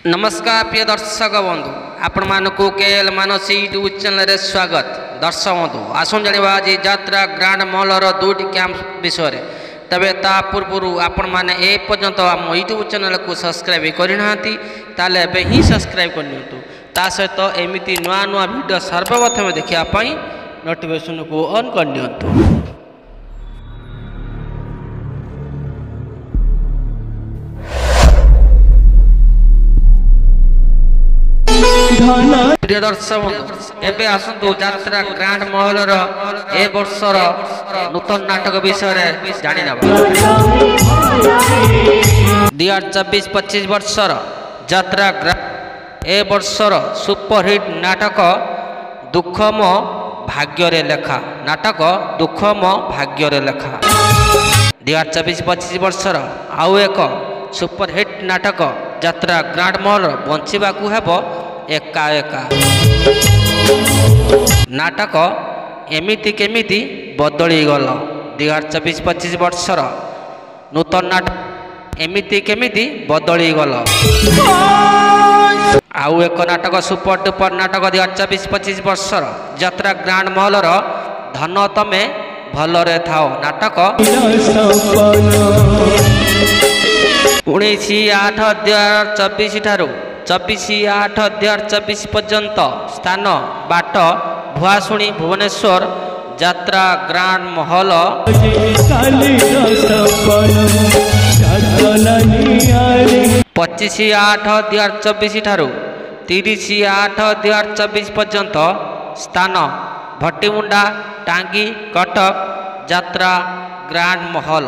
नमस्कार प्रिय दर्शक बंधु आपण मानक केएल मानसी यूट्यूब चैनल रे स्वागत। दर्शक बंधु आसन जानिबा आज यात्रा ग्रांड मॉलर दुईटी कैंप विषय तबे ता पूर्व आपण माने ए पर्यंत आम यूट्यूब चैनल को सब्सक्राइब करना ताले एबे ही सब्सक्राइब करनियंतु। ता सहित एमिति नुआ नुआ वीडियो सर्वप्रथम देखिया पई नोटिफिकेशन को ऑन करनियंतु। प्रिय दर्शक एबे आसंतु यात्रा ग्रांड मॉलर ए वर्षर नूतन नाटक विषय जानि नबा। 2024-25 वर्षर यात्रा ए वर्षर सुपरहिट नाटक दुख मो भाग्य रे लेखा नाटक दुख मो भाग्य रे लेखा 2024-25 वर्षर आउ एक सुपरहिट नाटक यात्रा ग्रांड मॉल बंचिबा को हेबो एका एका नाटक एमिति केमिति बदली गल 2024-25 वर्षर नूतन नाटक एमिति केमिति बदली गल। आउ एक नाटक सुपर डुपर नाटक 2024-25 वर्षर यात्रा ग्रांड मॉलर धन तमे भलरे थाओ नाटक 19/8/2024 ठारू 24/8/2024 पर्यंत स्थान बाट भुआशुणी भुवनेश्वर यात्रा ग्रांड महल 25/8/2024 ठारू 30/8/2024 पर्यंत स्थान भट्टीमुंडा टांगी कटक यात्रा ग्रांड महल